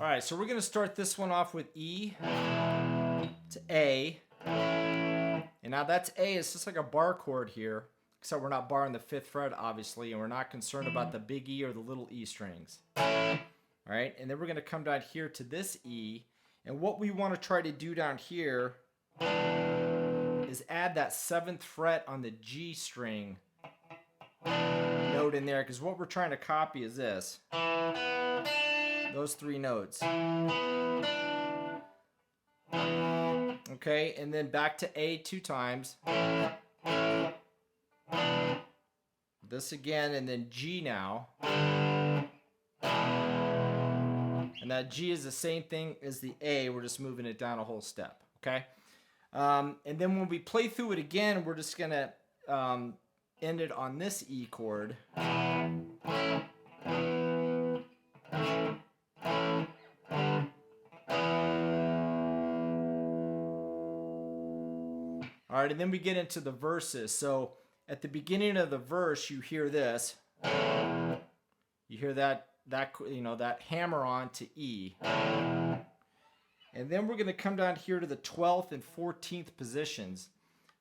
Alright, so we're going to start this one off with E to A. And now that's A, it's just like a bar chord here. Except we're not barring the 5th fret, obviously, and we're not concerned about the big E or the little E strings. Alright, and then we're going to come down here to this E. And what we want to try to do down here is add that 7th fret on the G string note in there, because what we're trying to copy is this. Those 3 notes. Okay, and then back to A 2 times. This again, and then G now. And that G is the same thing as the A, we're just moving it down a whole step, okay? And then when we play through it again, we're just gonna end it on this E chord. All right, and then we get into the verses. So at the beginning of the verse, you hear this. You hear that hammer on to E. And then we're going to come down here to the 12th and 14th positions.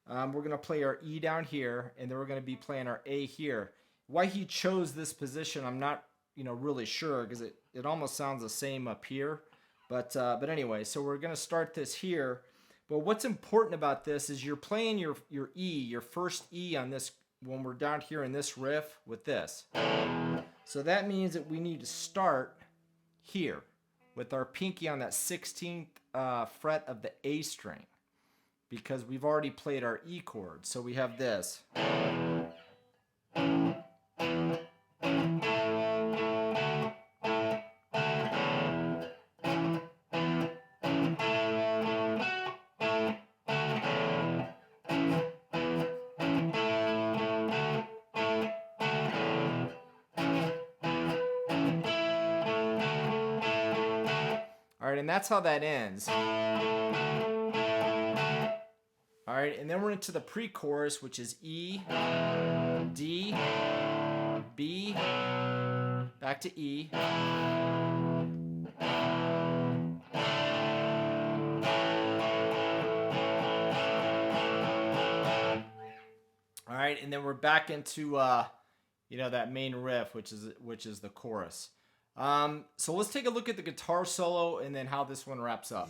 We're going to play our E down here, and then we're going to be playing our A here. Why he chose this position, I'm not really sure, because it almost sounds the same up here. But anyway, so we're going to start this here. But what's important about this is you're playing your E, your first E on this, when we're down here in this riff with this. So that means that we need to start here with our pinky on that 16th fret of the A string, because we've already played our E chord. So we have this. Alright, and that's how that ends. Alright, and then we're into the pre-chorus, which is E, D, B, back to E. Alright, and then we're back into that main riff, which is the chorus. So let's take a look at the guitar solo and then how this one wraps up.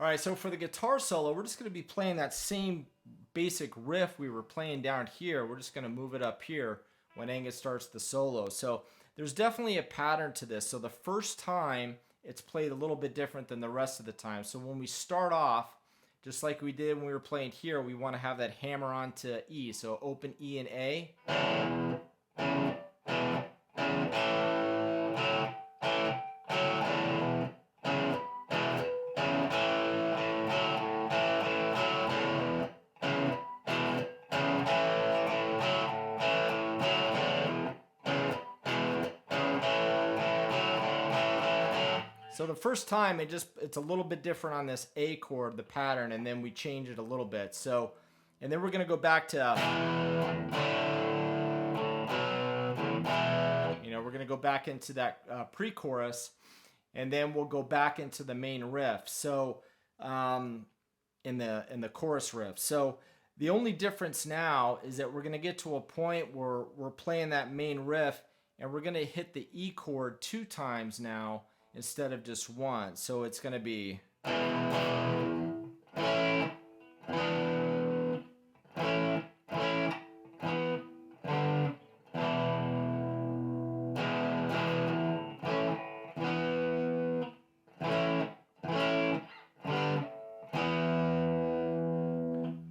All right, so for the guitar solo, we're just going to be playing that same basic riff we were playing down here. We're just going to move it up here when Angus starts the solo. So there's definitely a pattern to this. So the first time, it's played a little bit different than the rest of the time. So when we start off, just like we did when we were playing here, we want to have that hammer on to E. So open E and A. So the first time it's a little bit different on this A chord, the pattern, and then we change it a little bit. So, and then we're gonna go back to, we're gonna go back into that pre-chorus, and then we'll go back into the main riff. So, in the chorus riff. So the only difference now is that we're gonna get to a point where we're playing that main riff, and we're gonna hit the E chord 2 times now, instead of just one. So it's going to be,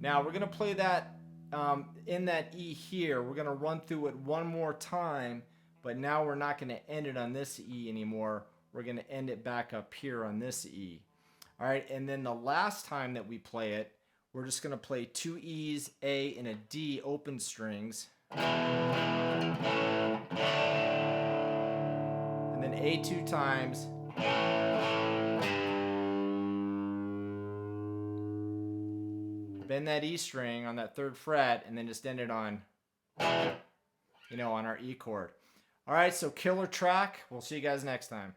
now we're going to play that in that E here. We're going to run through it one more time, but now we're not going to end it on this E anymore. We're going to end it back up here on this E. All right, and then the last time that we play it, we're just going to play 2 E's, A, and a D open strings. And then A 2 times. Bend that E string on that 3rd fret, and then just end it on, on our E chord. All right, so killer track. We'll see you guys next time.